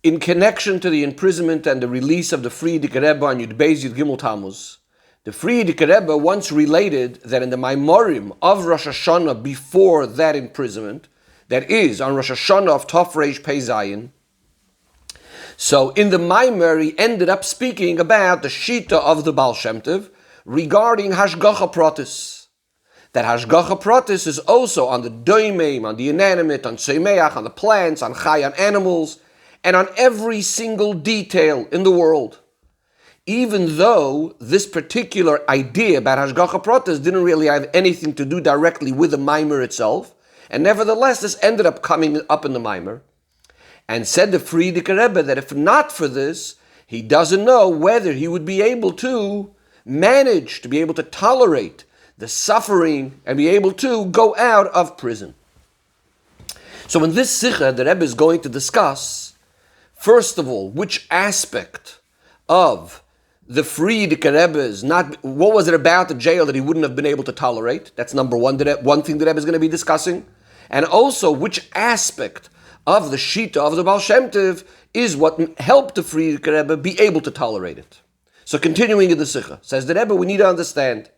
in connection to the imprisonment and the release of the Friedrich Rebbe on Yud Beis Yud Gimel Tamuz, the Friedrich Rebbe once related that in the Maimorim of Rosh Hashanah before that imprisonment, that is on Rosh Hashanah of Tov Reish Pei Zayin, so in the Maimer he ended up speaking about the Shita of the Baal Shem Tov regarding Hashgacha Pratis. That Hashgacha Pratis is also on the Doimeim, on the inanimate, on Seimeach, on the plants, on Chai, on animals, and on every single detail in the world. Even though this particular idea about Hashgacha Pratis didn't really have anything to do directly with the Maimer itself, and nevertheless this ended up coming up in the Maimer. And said the Friedrich Rebbe that if not for this, he doesn't know whether he would be able to manage, to be able to tolerate the suffering and be able to go out of prison. So in this Sicha, the Rebbe is going to discuss, first of all, which aspect of the Friedrich Rebbe's, what was it about the jail that he wouldn't have been able to tolerate? That's number one thing the Rebbe is going to be discussing. And also, which aspect of the Shita of the Baal Shem Tov is what helped the Friedrich Rebbe be able to tolerate it. So continuing in the Sicha, says the Rebbe, we need to understand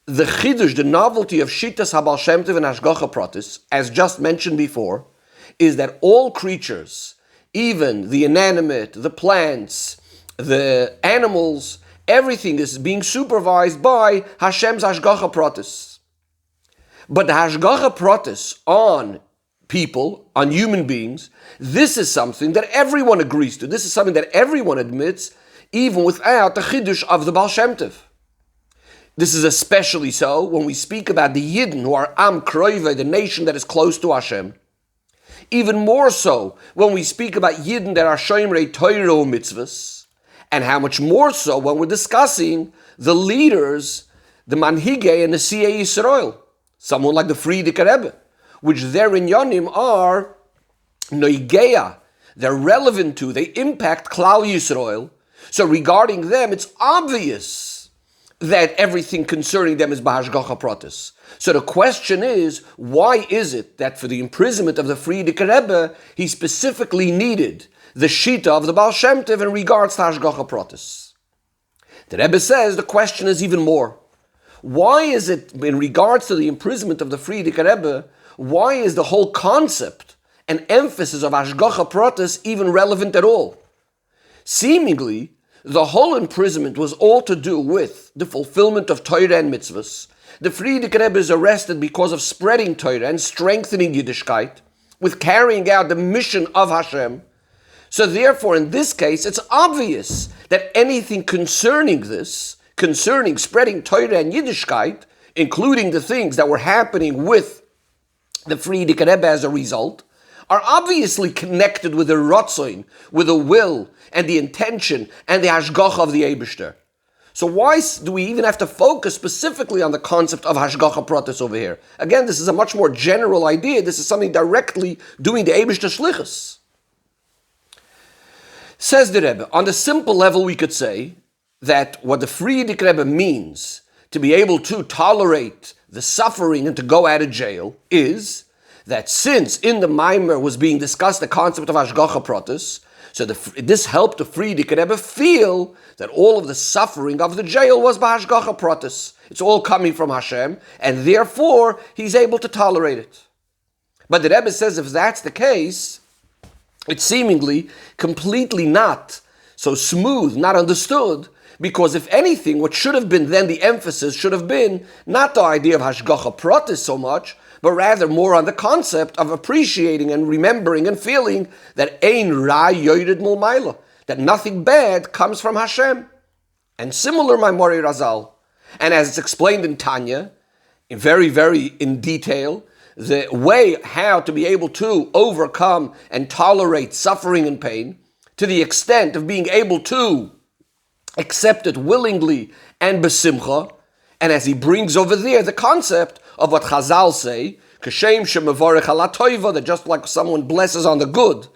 the Chidush, the novelty of Shitas HaBaal Shem Tov and Hashgacha Pratis, as just mentioned before, is that all creatures, even the inanimate, the plants, the animals, everything is being supervised by Hashem's Hashgacha Pratis. But the Hashgacha Pratis on people, on human beings, this is something that everyone agrees to. This is something that everyone admits, even without the Chidush of the Baal Shem Tov. This is especially so when we speak about the Yidden, who are Am Kroive, the nation that is close to Hashem. Even more so when we speak about Yidden that are Shomerei Torah mitzvahs, and how much more so when we're discussing the leaders, the Manhige and the Siyei Yisrael, someone like the Friedrich Rebbe, which their inyanim are noigeya, they're relevant to, they impact Klal Yisrael. So regarding them, it's obvious that everything concerning them is b'hashgacha pratis. So the question is, why is it that for the imprisonment of the Friedrich Rebbe, he specifically needed the Shita of the Baal Shem Tov in regards to hashgacha pratis? The Rebbe says the question is even more. Why is it, in regards to the imprisonment of the Friedrich Rebbe, why is the whole concept and emphasis of hashgacha pratis even relevant at all? Seemingly, the whole imprisonment was all to do with the fulfillment of Torah and mitzvahs. The Friedrich Rebbe is arrested because of spreading Torah and strengthening Yiddishkeit, with carrying out the mission of Hashem. So therefore, in this case, it's obvious that anything concerning this, concerning spreading Torah and Yiddishkeit, including the things that were happening with the Friedrich Rebbe as a result, are obviously connected with the Rotzoin, with the will and the intention and the Hashgacha of the Eibishter. So why do we even have to focus specifically on the concept of Hashgacha Pratis over here? Again, this is a much more general idea. This is something directly doing the Eibishter Shlichus. Says the Rebbe, on the simple level we could say that what the Friedrich Rebbe means to be able to tolerate the suffering and to go out of jail is that since in the Maimer was being discussed the concept of Hashgacha Pratis, so this helped the Friedrich Rebbe feel that all of the suffering of the jail was b'hashgacha pratis. It's all coming from Hashem, and therefore he's able to tolerate it. But the Rebbe says if that's the case, it's seemingly completely not so smooth, not understood, because if anything, what should have been then the emphasis should have been not the idea of hashgacha pratis so much, but rather more on the concept of appreciating and remembering and feeling that ein ra yored mul maila, that nothing bad comes from Hashem. And similar Maimori Razal, and as it's explained in Tanya, in very in detail, the way how to be able to overcome and tolerate suffering and pain, to the extent of being able to accept it willingly and besimcha, and as he brings over there the concept of what Chazal say, Kashem shemavarech ala toiva, that just like someone blesses on the good,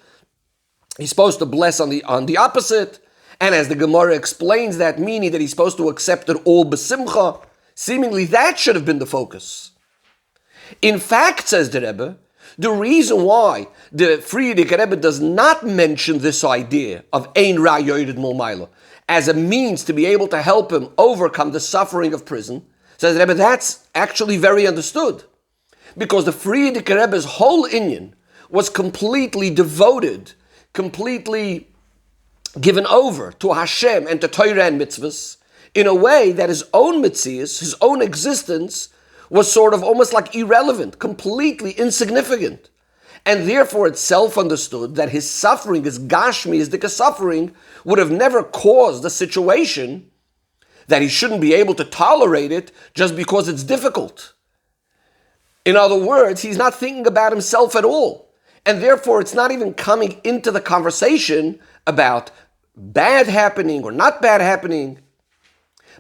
he's supposed to bless on the opposite. And as the Gemara explains that, meaning that he's supposed to accept it all besimcha, seemingly that should have been the focus. In fact, says the Rebbe, The reason why the Frierdiker Rebbe does not mention this idea of Ein Ra Yored Mol Maila as a means to be able to help him overcome the suffering of prison, says the Rebbe, that's actually very understood. Because the Frierdiker Rebbe's whole inyan was completely devoted, completely given over to Hashem and to Torah and mitzvahs in a way that his own mitzias, his own existence, was sort of almost like irrelevant, completely insignificant. And therefore it's self-understood that his suffering, his gashmi, his dika suffering, would have never caused a situation that he shouldn't be able to tolerate it just because it's difficult. In other words, he's not thinking about himself at all. And therefore it's not even coming into the conversation about bad happening or not bad happening.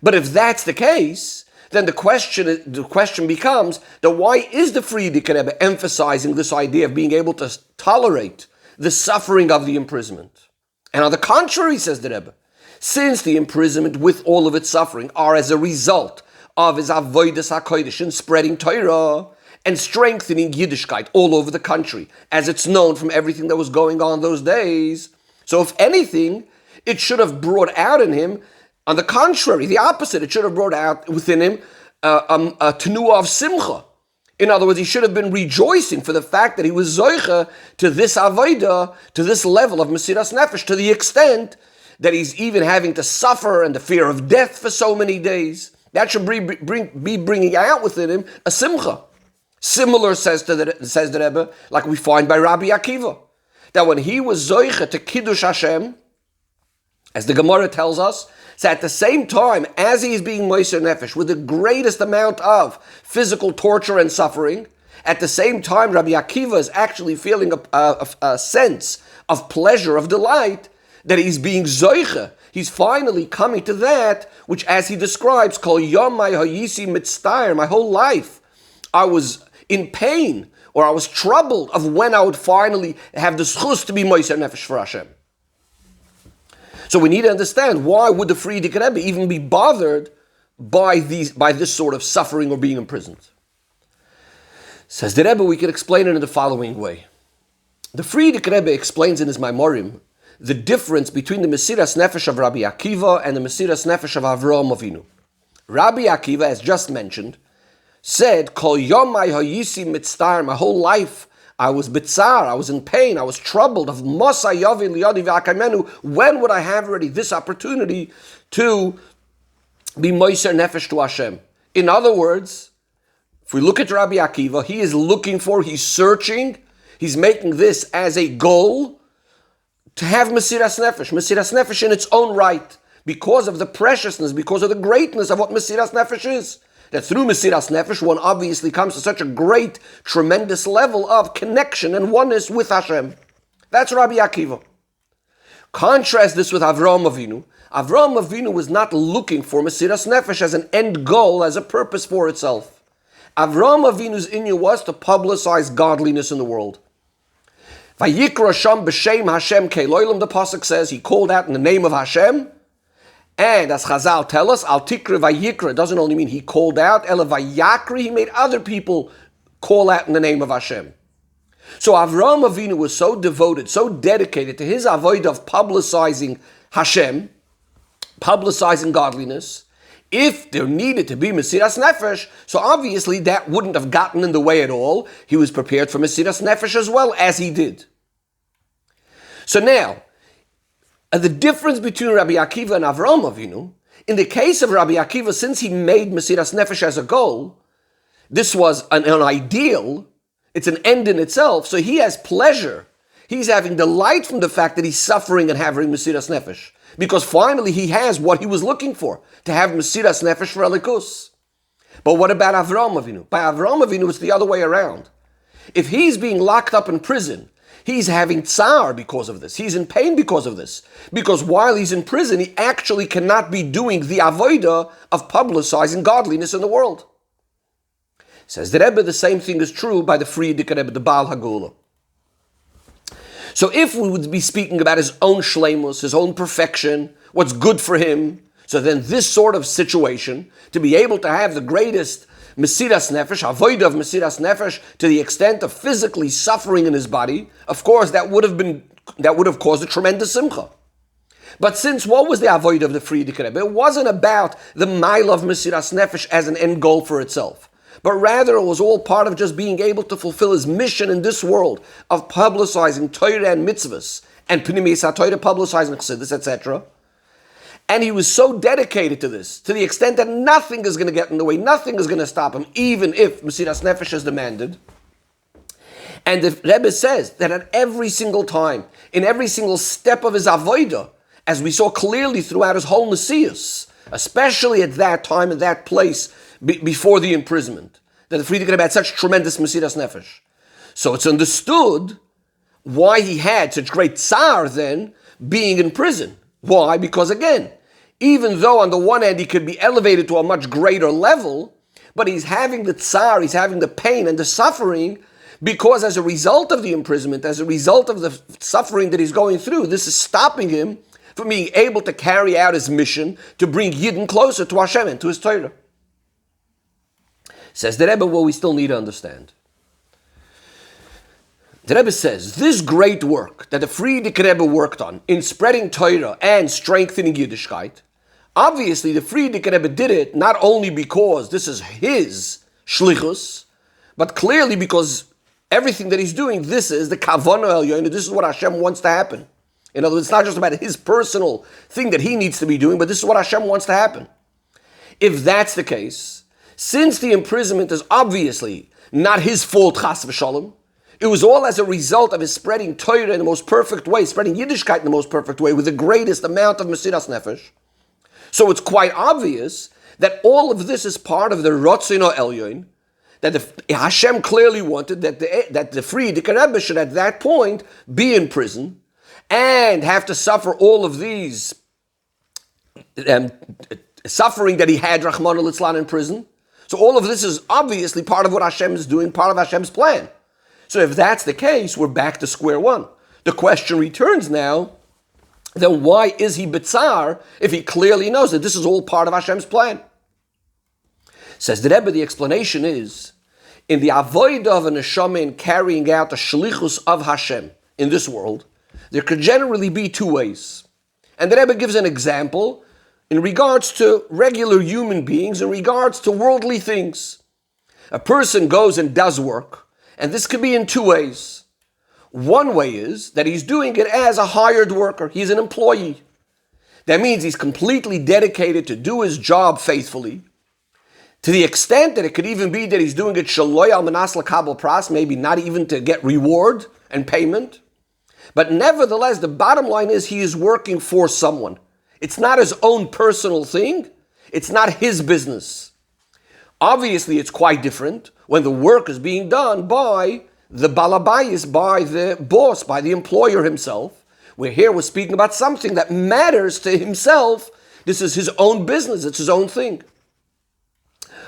But if that's the case, then the question becomes, then why is the Frierdiker Rebbe emphasizing this idea of being able to tolerate the suffering of the imprisonment? And on the contrary, says the Rebbe, since the imprisonment with all of its suffering are as a result of his avodas hakodesh and spreading Torah and strengthening Yiddishkeit all over the country, as it's known from everything that was going on those days. So if anything, it should have brought out in him, on the contrary, the opposite, it should have brought out within him a tenuah of simcha. In other words, he should have been rejoicing for the fact that he was zoicha to this avodah, to this level of mesiras nefesh, to the extent that he's even having to suffer and the fear of death for so many days. That should be bringing out within him a simcha. Similar, says the Rebbe, like we find by Rabbi Akiva, that when he was zoicha to Kiddush Hashem, as the Gemara tells us, so at the same time as he is being moiser nefesh with the greatest amount of physical torture and suffering, at the same time Rabbi Akiva is actually feeling a sense of pleasure, of delight, that he's being zoicha. He's finally coming to that which, as he describes, Kol Yomai Hayisi Mitztair, my whole life I was in pain, or I was troubled of when I would finally have the schus to be moiser nefesh for Hashem. So we need to understand, why would the Frierdiker Rebbe even be bothered by this sort of suffering or being imprisoned? Says the Rebbe, we can explain it in the following way. The Frierdiker Rebbe explains in his Maimorim the difference between the mesiras nefesh of Rabbi Akiva and the mesiras nefesh of Avraham Avinu. Rabbi Akiva, as just mentioned, said, Kol yomai hayisi mitztar, my whole life I was bitzar, I was in pain, I was troubled of Mosai Yavin Liyadi V'Akaimenu. When would I have already this opportunity to be moiser nefesh to Hashem? In other words, if we look at Rabbi Akiva, he is looking for, he's searching, he's making this as a goal to have mesiras nefesh in its own right, because of the preciousness, because of the greatness of what mesiras nefesh is. That through mesiras nefesh, one obviously comes to such a great, tremendous level of connection and oneness with Hashem. That's Rabbi Akiva. Contrast this with Avraham Avinu. Avraham Avinu was not looking for mesiras nefesh as an end goal, as a purpose for itself. Avraham Avinu's inyan was to publicize godliness in the world. Vayikra Sham b'shem Hashem keloilam, the pasuk says, he called out in the name of Hashem. And as Chazal tell us, Al Tikra Vayikra doesn't only mean he called out, Ela Vayakri, he made other people call out in the name of Hashem. So Avraham Avinu was so devoted, so dedicated to his avodah of publicizing Hashem, publicizing godliness. If there needed to be mesiras nefesh, so obviously that wouldn't have gotten in the way at all. He was prepared for mesiras nefesh as well, as he did. So now, the difference between Rabbi Akiva and Avraham Avinu, in the case of Rabbi Akiva, since he made mesiras nefesh as a goal, this was an ideal, it's an end in itself, so he has pleasure. He's having delight from the fact that he's suffering and having mesiras nefesh, because finally he has what he was looking for, to have mesiras nefesh for Elikus. But what about Avraham Avinu? By Avraham Avinu, it's the other way around. If he's being locked up in prison, he's having tsar because of this. He's in pain because of this. Because while he's in prison, he actually cannot be doing the avodah of publicizing godliness in the world. Says the Rebbe, the same thing is true by the Frierdiker Rebbe, the Baal HaGeula. So if we would be speaking about his own shleimus, his own perfection, what's good for him, so then this sort of situation, to be able to have the greatest Mesiras Nefesh, avoid of Mesiras Nefesh, to the extent of physically suffering in his body, of course that would have caused a tremendous simcha. But since what was the avoid of the Friedrich Rebbe? It wasn't about the mile of Mesiras Nefesh as an end goal for itself, but rather it was all part of just being able to fulfill his mission in this world of publicizing Torah and mitzvahs, and Pnimis HaTorah, publicizing Chassidus, etc. And he was so dedicated to this, to the extent that nothing is going to get in the way, nothing is going to stop him, even if Mesiras Nefesh is demanded. And the Rebbe says that at every single time, in every single step of his avodah, as we saw clearly throughout his whole Messias, especially at that time and that place before the imprisonment, that the Friedrich Rebbe had such tremendous Mesiras Nefesh. So it's understood why he had such great tsar then being in prison. Why? Because again, even though on the one hand he could be elevated to a much greater level, but he's having the tsar, he's having the pain and the suffering, because as a result of the imprisonment, as a result of the suffering that he's going through, this is stopping him from being able to carry out his mission to bring Yidden closer to Hashem and to his Torah. Says the Rebbe, well, we still need to understand. The Rebbe says, this great work that the Friedrich Rebbe worked on in spreading Torah and strengthening Yiddishkeit, obviously the Friedrich Rebbe did it not only because this is his shlichus, but clearly because everything that he's doing, this is the Kavanah Elyon, this is what Hashem wants to happen. In other words, it's not just about his personal thing that he needs to be doing, but this is what Hashem wants to happen. If that's the case, since the imprisonment is obviously not his fault, chas v'shalom, it was all as a result of his spreading Torah in the most perfect way, spreading Yiddishkeit in the most perfect way, with the greatest amount of Mesiras Nefesh. So it's quite obvious that all of this is part of the Rotzino Elyon, that Hashem clearly wanted that the Friedrich Rebbe should at that point be in prison and have to suffer all of these suffering that he had, Rahman al-Islan, in prison. So all of this is obviously part of what Hashem is doing, part of Hashem's plan. So if that's the case, we're back to square one. The question returns now, then why is he Bitzar if he clearly knows that this is all part of Hashem's plan? Says the Rebbe, the explanation is, in the avodah of a neshama in carrying out the shlichus of Hashem in this world, there could generally be two ways. And the Rebbe gives an example in regards to regular human beings, in regards to worldly things. A person goes and does work, and this could be in two ways. One way is that he's doing it as a hired worker. He's an employee. That means he's completely dedicated to do his job faithfully, to the extent that it could even be that he's doing it shaloi al manas l'kabel pras, maybe not even to get reward and payment. But nevertheless, the bottom line is he is working for someone. It's not his own personal thing. It's not his business. Obviously, it's quite different when the work is being done by the balabayis, by the boss, by the employer himself. Where here we're speaking about something that matters to himself. This is his own business. It's his own thing.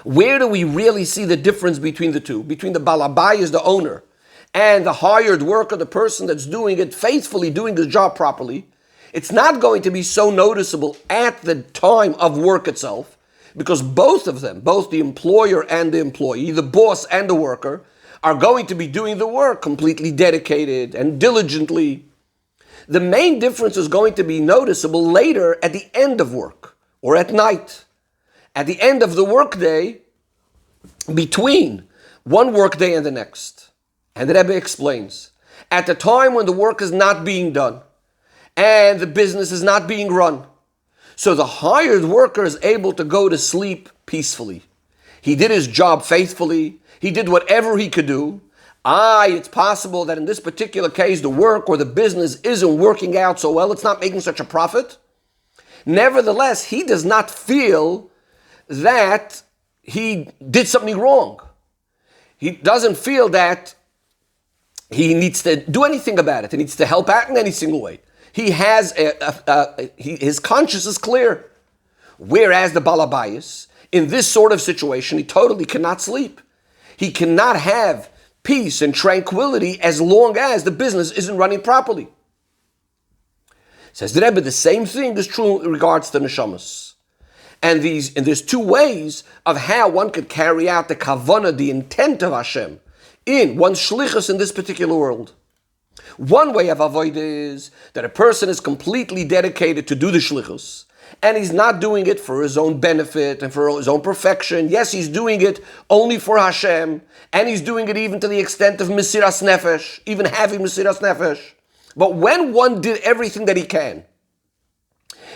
Where do we really see the difference between the two? Between the balabayis, the owner, and the hired worker, the person that's doing it faithfully, doing his job properly. It's not going to be so noticeable at the time of work itself, because both of them, both the employer and the employee, the boss and the worker, are going to be doing the work completely dedicated and diligently. The main difference is going to be noticeable later at the end of work or at night. At the end of the workday, between one workday and the next. And the Rebbe explains, at the time when the work is not being done and the business is not being run, so the hired worker is able to go to sleep peacefully. He did his job faithfully. He did whatever he could do. It's possible that in this particular case, the work or the business isn't working out so well. It's not making such a profit. Nevertheless, he does not feel that he did something wrong. He doesn't feel that he needs to do anything about it. He needs to help out in any single way. He has his conscience is clear. Whereas the balabayas, in this sort of situation, he totally cannot sleep. He cannot have peace and tranquility as long as the business isn't running properly. Says the Rebbe, the same thing is true in regards to neshamas. And there's two ways of how one could carry out the kavanah, the intent of Hashem, in one's shlichus in this particular world. One way of avodah is that a person is completely dedicated to do the shlichus, and he's not doing it for his own benefit and for his own perfection. Yes, he's doing it only for Hashem, and he's doing it even to the extent of mesiras nefesh, even having mesiras nefesh. But when one did everything that he can,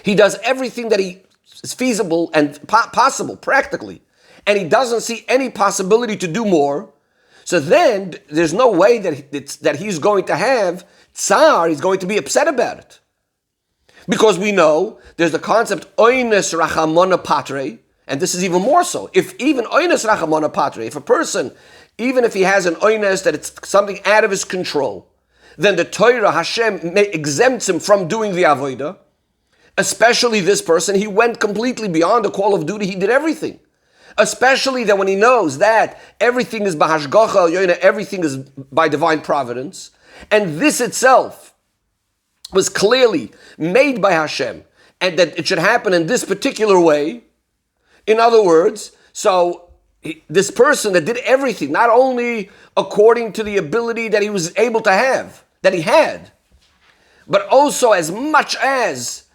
he does everything that he is feasible and possible, practically, and he doesn't see any possibility to do more, so then there's no way that he's going to have tsar, he's going to be upset about it. Because we know there's the concept oines rachamona patre, and this is even more so. If even oines rachamona patre, if a person, even if he has an oines that it's something out of his control, then the Torah, Hashem, exempts him from doing the avodah. Especially this person, he went completely beyond the call of duty, he did everything. Especially that when he knows that everything is b'hashgacha, everything is by divine providence, and this itself was clearly made by Hashem, and that it should happen in this particular way. In other words, so this person that did everything, not only according to the ability that he was able to have, that he had, but also as much as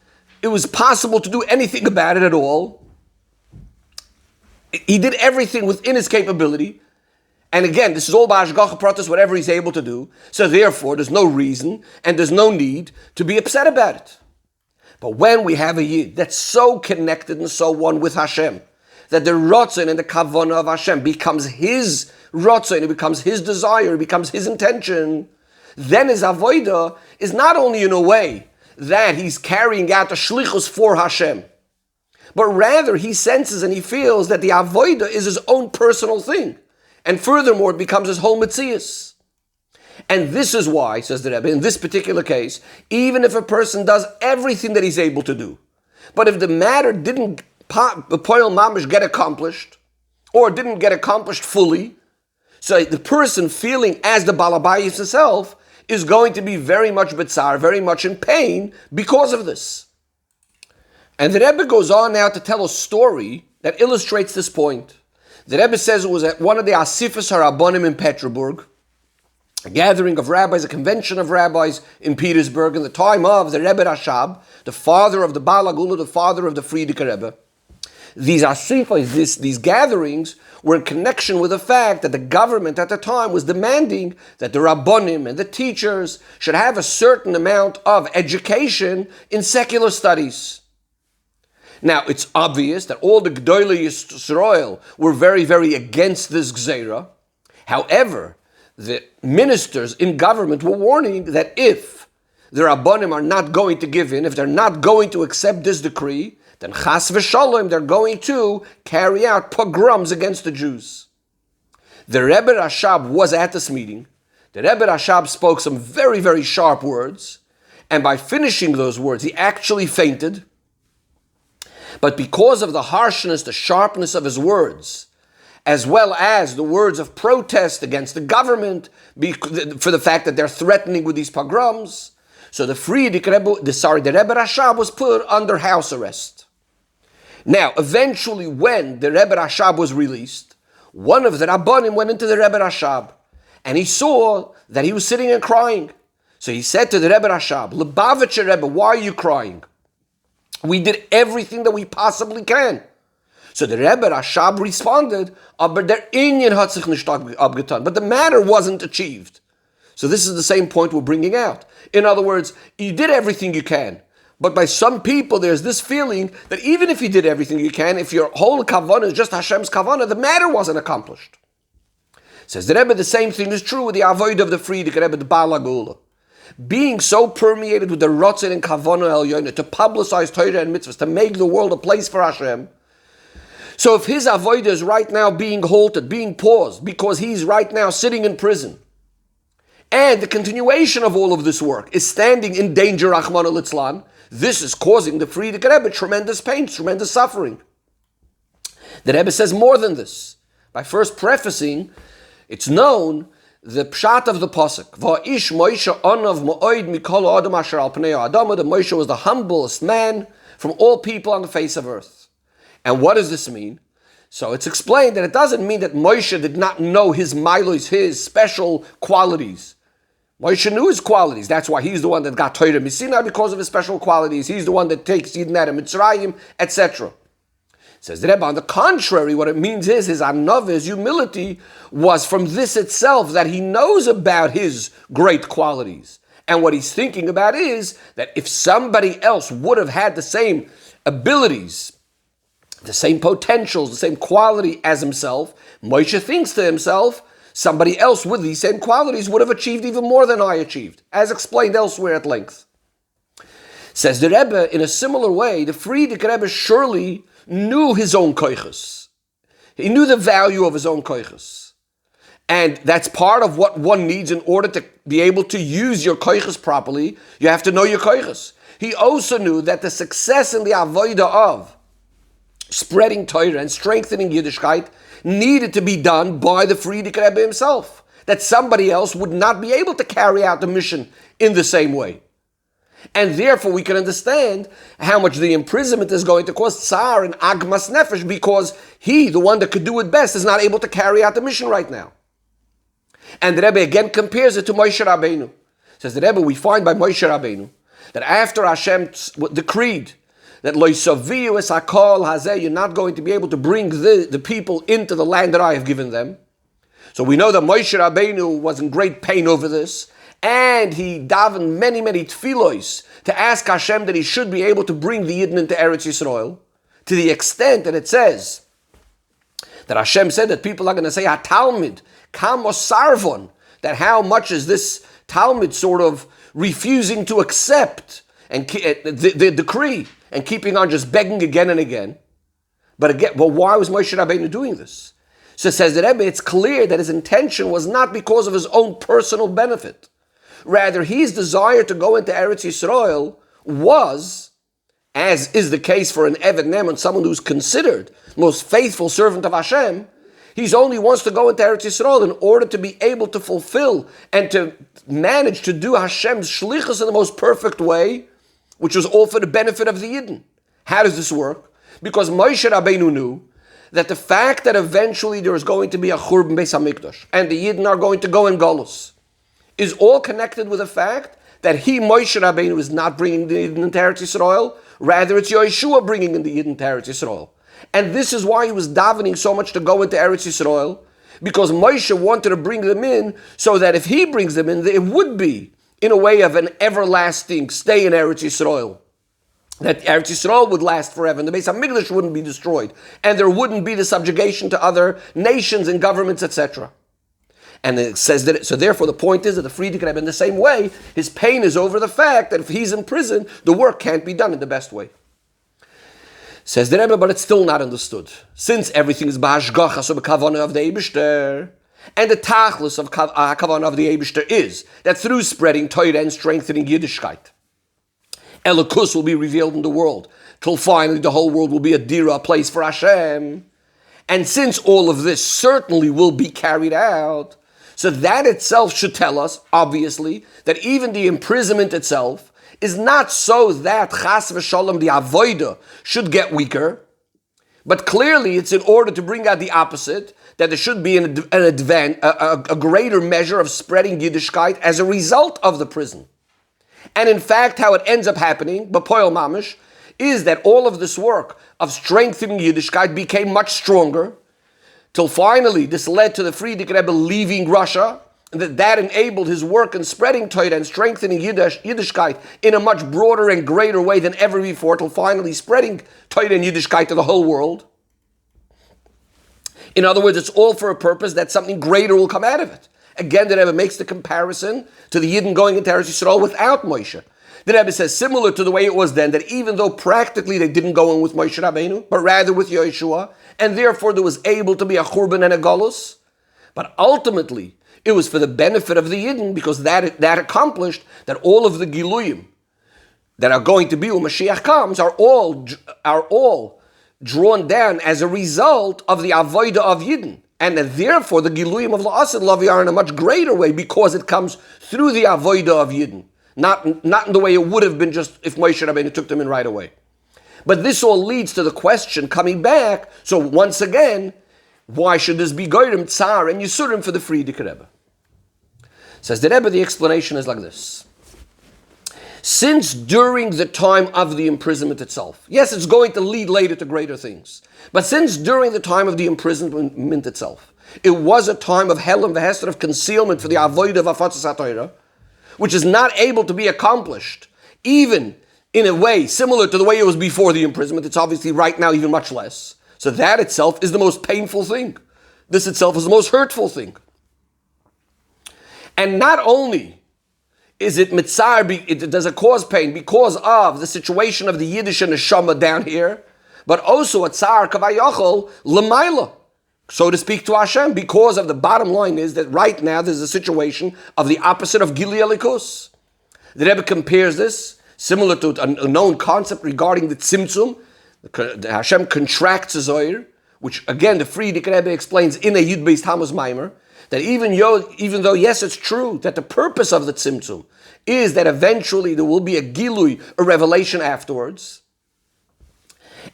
it was possible to do anything about it at all. He did everything within his capability. And again, this is all b'hashgacha pratis, whatever he's able to do. So therefore, there's no reason and there's no need to be upset about it. But when we have a yid that's so connected and so one with Hashem, that the rotzen and the kavanah of Hashem becomes his rotzen, it becomes his desire, it becomes his intention, then his avodah is not only in a way that he's carrying out the shlichus for Hashem, but rather he senses and he feels that the avodah is his own personal thing. And furthermore, it becomes his whole metzius. And this is why, says the Rebbe, in this particular case, even if a person does everything that he's able to do, but if the matter didn't poil mamish get accomplished, or didn't get accomplished fully, so the person feeling as the balabayis himself is going to be very much bitzar, very much in pain because of this. And the Rebbe goes on now to tell a story that illustrates this point. The Rebbe says it was at one of the Asifas HaRabbonim in Petrograd, a gathering of rabbis, a convention of rabbis in Petersburg in the time of the Rebbe Rashab, the father of the Baal HaGula, the father of the Frierdiker Rebbe. These Asifas, these gatherings, were in connection with the fact that the government at the time was demanding that the Rabbonim and the teachers should have a certain amount of education in secular studies. Now, it's obvious that all the G'dolei Yisrael were very, very against this Gzeira. However, the ministers in government were warning that if the Rabbonim are not going to give in, if they're not going to accept this decree, then chas v'shalom, they're going to carry out pogroms against the Jews. The Rebbe Rashab was at this meeting. The Rebbe Rashab spoke some very, very sharp words, and by finishing those words, he actually fainted. But because of the harshness, the sharpness of his words, as well as the words of protest against the government for the fact that they're threatening with these pogroms, so the Rebbe Rashab was put under house arrest. Now, eventually, when the Rebbe Rashab was released, one of the Rabbonim went into the Rebbe Rashab, and he saw that he was sitting and crying. So he said to the Rebbe Rashab, "Lubavitcher Rebbe, why are you crying? We did everything that we possibly can." So the Rebbe Rashab responded, "Aber der Inyan hat sich nicht abgetan," but the matter wasn't achieved. So this is the same point we're bringing out. In other words, you did everything you can, but by some people there's this feeling that even if you did everything you can, if your whole kavanah is just Hashem's kavanah, the matter wasn't accomplished. Says the Rebbe, the same thing is true with the avodah of the Frierdiker Rebbe, the Baal HaGula. Being so permeated with the rotzen and kavanah elyono to publicize Torah and mitzvahs, to make the world a place for Hashem. So if his avodah is right now being halted, being paused, because he's right now sitting in prison, and the continuation of all of this work is standing in danger, Rachmana litzlan, this is causing the Frierdiker Rebbe tremendous pain, tremendous suffering. The Rebbe says more than this. By first prefacing, it's known the pshat of the pasuk. Va'ish Moshe onav ma'od mikol adam asher al pnei ha'adama. The Moshe was the humblest man from all people on the face of earth. And what does this mean? So it's explained that it doesn't mean that Moshe did not know his milos, his special qualities. Moshe knew his qualities. That's why he's the one that got Torah Misina, because of his special qualities. He's the one that takes Yidden out of Mitzrayim, etc. Says the Rebbe, on the contrary, what it means is his anava, his humility, was from this itself, that he knows about his great qualities. And what he's thinking about is that if somebody else would have had the same abilities, the same potentials, the same quality as himself, Moshe thinks to himself, somebody else with these same qualities would have achieved even more than I achieved, as explained elsewhere at length. Says the Rebbe, in a similar way, the Frierdiker Rebbe surely knew his own koiches. He knew the value of his own koiches. And that's part of what one needs in order to be able to use your koiches properly. You have to know your koiches. He also knew that the success in the avodah of spreading Torah and strengthening Yiddishkeit needed to be done by the Frierdiker Rebbe himself. That somebody else would not be able to carry out the mission in the same way. And therefore we can understand how much the imprisonment is going to cause tsar and agmas nefesh, because he, the one that could do it best, is not able to carry out the mission right now. And the Rebbe again compares it to Moshe Rabbeinu. Says the Rebbe, we find by Moshe Rabbeinu that after Hashem decreed that lo yisaviu es hakol hazeh, you're not going to be able to bring the people into the land that I have given them. So we know that Moshe Rabbeinu was in great pain over this, and he davened many, many tefillos to ask Hashem that he should be able to bring the Yidden into Eretz Yisrael, to the extent that it says that Hashem said that people are going to say, "Ha-Talmud, kamos sarvon," that how much is this Talmud sort of refusing to accept and the decree and keeping on just begging again and again. But again, well, why was Moshe Rabbeinu doing this? So it says the Rebbe, it's clear that his intention was not because of his own personal benefit. Rather, his desire to go into Eretz Yisrael was, as is the case for an Eved Neman, someone who's considered most faithful servant of Hashem, he only wants to go into Eretz Yisrael in order to be able to fulfill and to manage to do Hashem's shlichus in the most perfect way, which was all for the benefit of the Yidden. How does this work? Because Moshe Rabbeinu knew that the fact that eventually there is going to be a Churban Beis HaMikdash and the Yidden are going to go in Golus is all connected with the fact that he, Moshe Rabbeinu, is not bringing the Yidden into Eretz Yisrael, rather it's Yeshua bringing in the Yidden into Eretz Yisrael. And this is why he was davening so much to go into Eretz Yisrael, because Moshe wanted to bring them in so that if he brings them in, it would be in a way of an everlasting stay in Eretz Yisrael. That Eretz Yisrael would last forever, and the Beis HaMikdash wouldn't be destroyed, and there wouldn't be the subjugation to other nations and governments, etc. And it says that, so therefore the point is that the Frierdiker Rebbe, in the same way, his pain is over the fact that if he's in prison, the work can't be done in the best way. Says the Rebbe, but it's still not understood. Since everything is b'hashgacha, so b'kavana of the Eibishter, and the tachlis of kavana of the Eibishter is that through spreading Torah and strengthening Yiddishkeit, Elokus will be revealed in the world, till finally the whole world will be a dira, a place for Hashem. And since all of this certainly will be carried out, so that itself should tell us, obviously, that even the imprisonment itself is not so that chas v'shalom, the avodah, should get weaker, but clearly it's in order to bring out the opposite, that there should be a greater measure of spreading Yiddishkeit as a result of the prison. And in fact, how it ends up happening, b'poel mamish, is that all of this work of strengthening Yiddishkeit became much stronger, till finally this led to the Frierdiker Rebbe leaving Russia, and that enabled his work in spreading Torah and strengthening Yiddishkeit in a much broader and greater way than ever before, till finally spreading Torah and Yiddishkeit to the whole world. In other words, it's all for a purpose that something greater will come out of it. Again, the Rebbe makes the comparison to the Yidden going into Eretz Yisrael without Moshe. The Rebbe says, similar to the way it was then, that even though practically they didn't go in with Moshe Rabbeinu, but rather with Yeshua, and therefore there was able to be a Churban and a Golus, but ultimately it was for the benefit of the Yidden, because that accomplished that all of the Giluyim that are going to be when Mashiach comes are all drawn down as a result of the Avodah of Yidden. And that therefore the Giluyim of La'asid Lavi are in a much greater way because it comes through the Avodah of Yidden. Not in the way it would have been just if Moshe Rabbeinu took them in right away. But this all leads to the question coming back. So once again, why should this be goyim, tsar, and yisurim for the Frierdiker Rebbe? Says the Rebbe, the explanation is like this. Since during the time of the imprisonment itself, yes, it's going to lead later to greater things, but since during the time of the imprisonment itself, it was a time of helam v'hester, of concealment for the avodah of afatzas HaTorah, which is not able to be accomplished, even in a way similar to the way it was before the imprisonment. It's obviously right now even much less. So that itself is the most painful thing. This itself is the most hurtful thing. And not only is it mitzar, does it cause pain because of the situation of the Yiddish and neshama down here, but also a tsar kavayachol l'mayla, so to speak, to Hashem, because of the bottom line is that right now there's a situation of the opposite of Gili Elikus. The Rebbe compares this similar to a known concept regarding the tzimtzum. Hashem contracts his oir, which again the Frierdiker Rebbe explains in a Yud-based Tamuz Maimer, that even though, yes, it's true that the purpose of the tzimtzum is that eventually there will be a gilui, a revelation afterwards.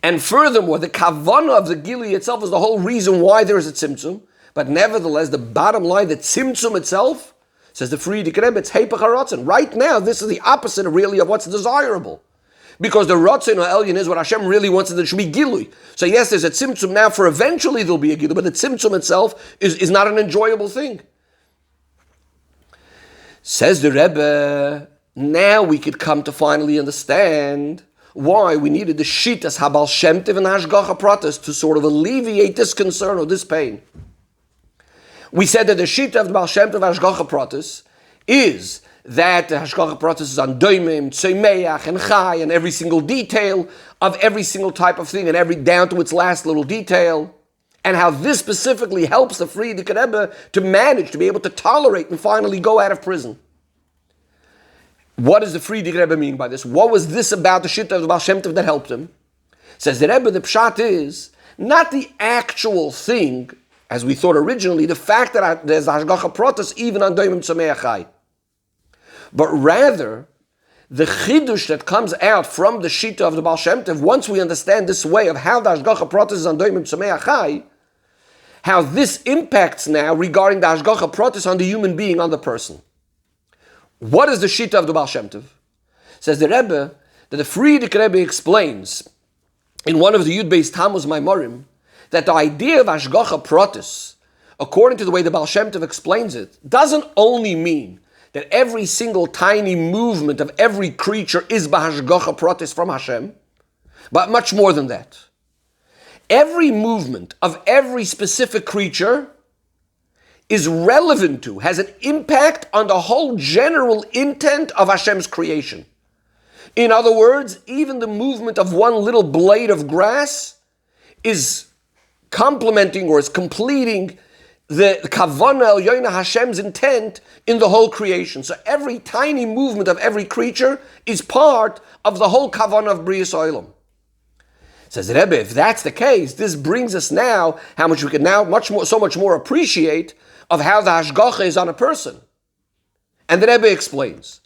And furthermore, the kavanah of the gilui itself is the whole reason why there is a tzimtzum. But nevertheless, the bottom line, the tzimtzum itself, says the Frierdiker Rebbe, it's heipach haratzon. Right now, this is the opposite really of what's desirable. Because the Ratzon or Elyon is what Hashem really wants, that there should be Gilui. So yes, there's a tzimtzum now for eventually there'll be a Gilui, but the tzimtzum itself is not an enjoyable thing. Says the Rebbe, now we could come to finally understand why we needed the Shitas Habal Shem Tov and Hashgacha Pratis to sort of alleviate this concern or this pain. We said that the Shita of the Baal Shem Tov Hashgacha Pratis is that the Hashgacha Pratis is on Doimim, Tzomeach, and Chai, and every single detail of every single type of thing, and every down to its last little detail, and how this specifically helps the Frierdiker Rebbe to manage, to be able to tolerate and finally go out of prison. What does the Frierdiker Rebbe mean by this? What was this about the Shita of the Baal Shem Tov that helped him? Says the Rebbe, the pshat is not the actual thing, as we thought originally, the fact that there's Hashgacha Pratis even on Doimim, Tzomeach, Chai. But rather, the chidush that comes out from the Shita of the Baal Shem Tov, once we understand this way of how the Hashgacha Pratis is on Doimim Tzomeach Chai, how this impacts now regarding the Hashgacha Pratis on the human being, on the person. What is the Shita of the Baal Shem Tov? Says the Rebbe, that the Frierdiker Rebbe explains in one of the Yud-based Tamuz Maimorim, that the idea of Hashgacha Pratis, according to the way the Baal Shem Tov explains it, doesn't only mean that every single tiny movement of every creature is b'hashgacha pratis from Hashem, but much more than that. Every movement of every specific creature is relevant to, has an impact on the whole general intent of Hashem's creation. In other words, even the movement of one little blade of grass is complementing or is completing the kavanah elyoina, Hashem's intent in the whole creation. So every tiny movement of every creature is part of the whole kavanah of Brias Olam. Says the Rebbe, if that's the case, this brings us now how much we can now so much more appreciate of how the hashgacha is on a person. And the Rebbe explains,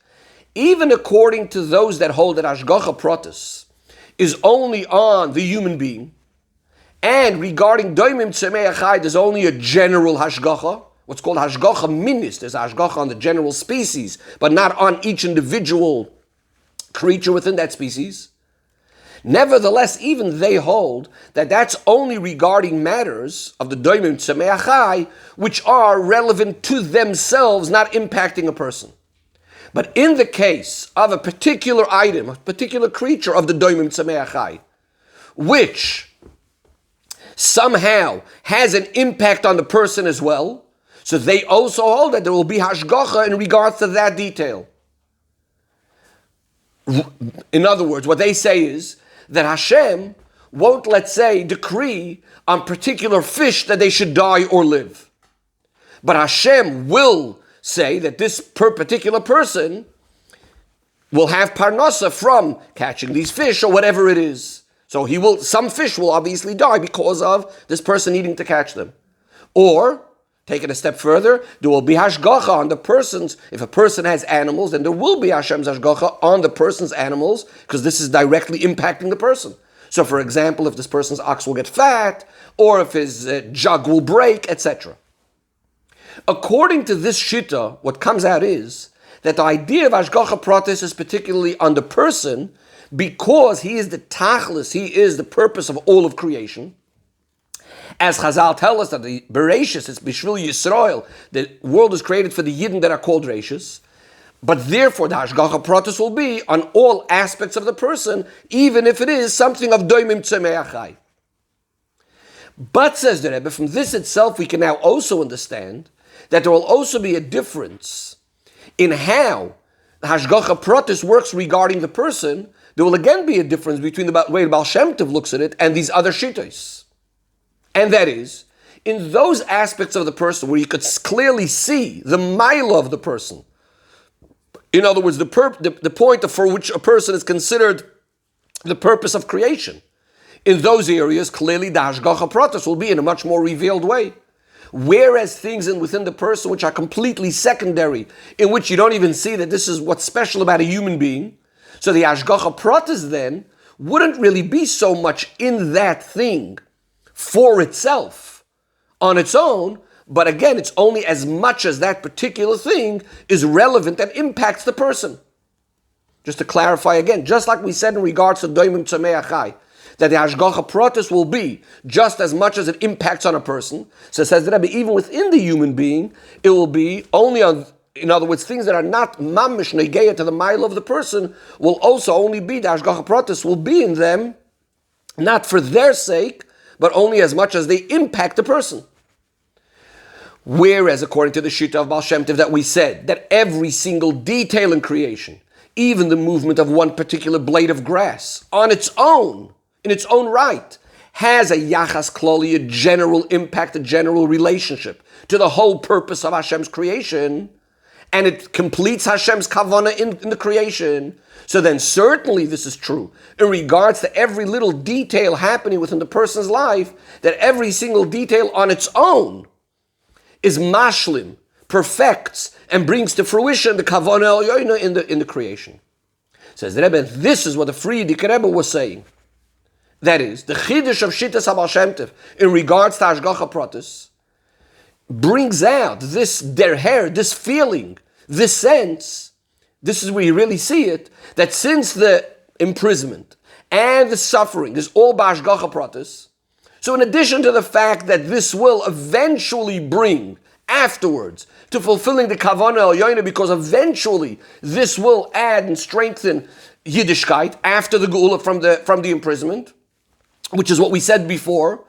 even according to those that hold that hashgacha pratis is only on the human being, and regarding doimim tzomeach chai, there's only a general hashgacha, what's called hashgacha minis. There's a hashgacha on the general species, but not on each individual creature within that species. Nevertheless, even they hold that that's only regarding matters of the doimim tzomeach chai, which are relevant to themselves, not impacting a person. But in the case of a particular item, a particular creature of the doimim tzomeach chai, which somehow has an impact on the person as well, so they also hold that there will be hashgacha in regards to that detail. In other words, what they say is that Hashem won't, let's say, decree on particular fish that they should die or live. But Hashem will say that this particular person will have parnasa from catching these fish or whatever it is. So some fish will obviously die because of this person needing to catch them. Or, take it a step further, there will be hashgacha on the persons. If a person has animals, then there will be Hashem's hashgacha on the person's animals, because this is directly impacting the person. So for example, if this person's ox will get fat, or if his jug will break, etc. According to this shita, what comes out is that the idea of Hashgacha Pratis is particularly on the person because he is the tachlis, he is the purpose of all of creation. As Chazal tell us that the Bereshis, it's Bishvil Yisrael, the world is created for the Yidden that are called Reishis, but therefore the Hashgacha Pratis will be on all aspects of the person, even if it is something of Doimim Tzemei Achai. But, says the Rebbe, from this itself we can now also understand that there will also be a difference in how the Hashgacha Pratis works regarding the person. There will again be a difference between the way the Baal Shem Tov looks at it and these other shittos. And that is, in those aspects of the person where you could clearly see the mila of the person, in other words, the point for which a person is considered the purpose of creation, in those areas, clearly the Hashgacha Pratis will be in a much more revealed way. Whereas things within the person which are completely secondary, in which you don't even see that this is what's special about a human being, so the Hashgacha Pratis then wouldn't really be so much in that thing for itself, on its own, but again, it's only as much as that particular thing is relevant and impacts the person. Just to clarify again, just like we said in regards to Doimim Tzemei Achai, that the Hashgacha Pratis will be just as much as it impacts on a person. So it says that even within the human being, it will be only on, in other words, things that are not mamish negeya to the mile of the person will also only be, the Hashgacha Pratis will be in them, not for their sake, but only as much as they impact the person. Whereas, according to the Shita of Baal Shem Tov that we said, that every single detail in creation, even the movement of one particular blade of grass, on its own, in its own right, has a yachas klali, a general impact, a general relationship to the whole purpose of Hashem's creation, and it completes Hashem's kavanah in the creation. So then certainly this is true in regards to every little detail happening within the person's life, that every single detail on its own is mashlim, perfects, and brings to fruition the kavanah elyoina in the creation. Says the Rebbe, this is what the Frierdiker Rebbe was saying. That is, the Chiddush of Shittas HaBaal Shem Tov in regards to Hashgacha Pratis brings out this derher, this feeling, this sense, this is where you really see it, that since the imprisonment and the suffering is all Hashgacha Pratis, so in addition to the fact that this will eventually bring afterwards to fulfilling the Kavanah Elyoina, because eventually this will add and strengthen Yiddishkeit after the Geula from the imprisonment, which is what we said before.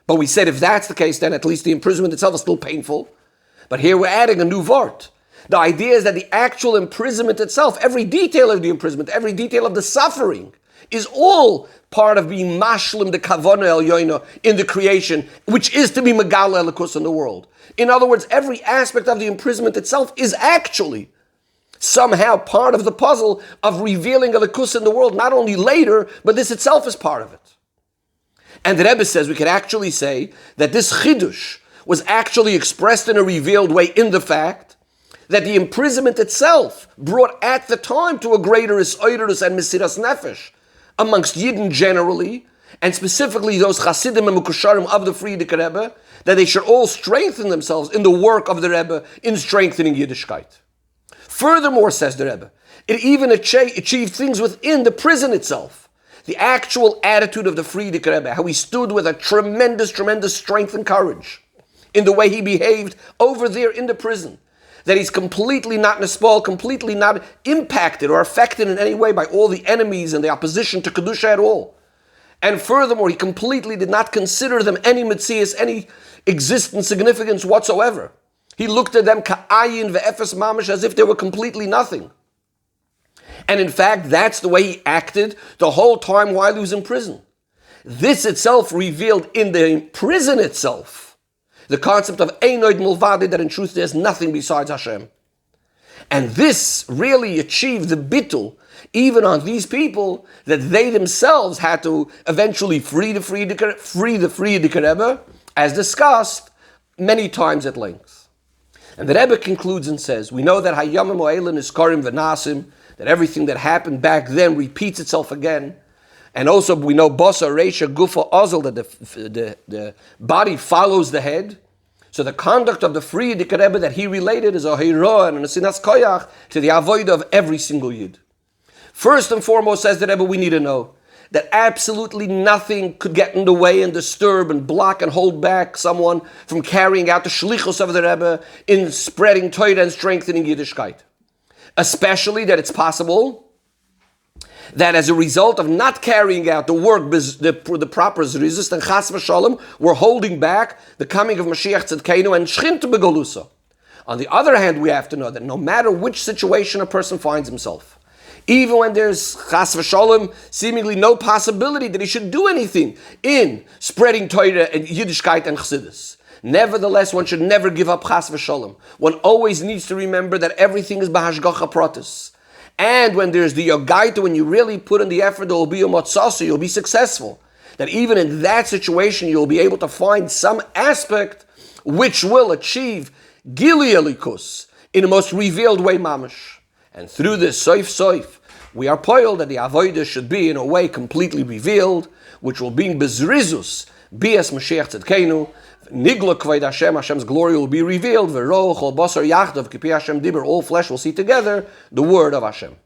But we said if that's the case, then at least the imprisonment itself is still painful. But here we're adding a new vart. The idea is that the actual imprisonment itself, every detail of the imprisonment, every detail of the suffering, is all part of being mashlim the kavanah elyoina in the creation, which is to be megala elikus in the world. In other words, every aspect of the imprisonment itself is actually somehow part of the puzzle of revealing elikus in the world, not only later, but this itself is part of it. And the Rebbe says we could actually say that this chidush was actually expressed in a revealed way in the fact that the imprisonment itself brought at the time to a greater isoirus and mesiras nefesh amongst Yidden generally, and specifically those Chasidim and Mukusharim of the Frierdiker Rebbe, that they should all strengthen themselves in the work of the Rebbe in strengthening Yiddishkeit. Furthermore, says the Rebbe, it even achieved things within the prison itself. The actual attitude of the Frierdiker Rebbe, how he stood with a tremendous, tremendous strength and courage in the way he behaved over there in the prison. That he's completely not nispal, completely not impacted or affected in any way by all the enemies and the opposition to Kedusha at all. And furthermore, he completely did not consider them any mitzias, any existence, significance whatsoever. He looked at them ka'ayin ve'efes mamish, as if they were completely nothing. And in fact, that's the way he acted the whole time while he was in prison. This itself revealed in the prison itself the concept of Einoid Mulvadi, that in truth there's nothing besides Hashem. And this really achieved the bittul, even on these people, that they themselves had to eventually free the Frierdiker Rebbe, as discussed many times at length. And the Rebbe concludes and says, we know that Hayamim O'elin is Karim V'Nasim, that everything that happened back then repeats itself again. And also we know Basa, Reisha, Gufa, Ozel, that the body follows the head. So the conduct of the Frierdiker Rebbe that he related is a Heirah and a Sinas Koyach to the avoid of every single Yid. First and foremost, says the Rebbe, we need to know that absolutely nothing could get in the way and disturb and block and hold back someone from carrying out the shlichus of the Rebbe in spreading Torah and strengthening Yiddishkeit. Especially that it's possible that as a result of not carrying out the work, the proper zrizis and chas v'shalom, we're holding back the coming of Mashiach Tzedkeinu and Shchint Begolusa. On the other hand, we have to know that no matter which situation a person finds himself, even when there's chas v'shalom, seemingly no possibility that he should do anything in spreading Torah and Yiddishkeit and Chassidus, nevertheless, one should never give up chas v'shalom. One always needs to remember that everything is b'hashgacha pratis. And when there's the yogaita, when you really put in the effort, there will be a motzasa, you'll be successful. That even in that situation, you'll be able to find some aspect which will achieve gili elikus in the most revealed way, mamash. And through this soif, we are poiled that the avodah should be in a way completely revealed, which will be bezrizus, bias Mashiach Tzedkeinu, nigla kveid Hashem, Hashem's glory will be revealed, v'ro chol basar yachdav kipi Hashem diber, all flesh will see together the word of Hashem.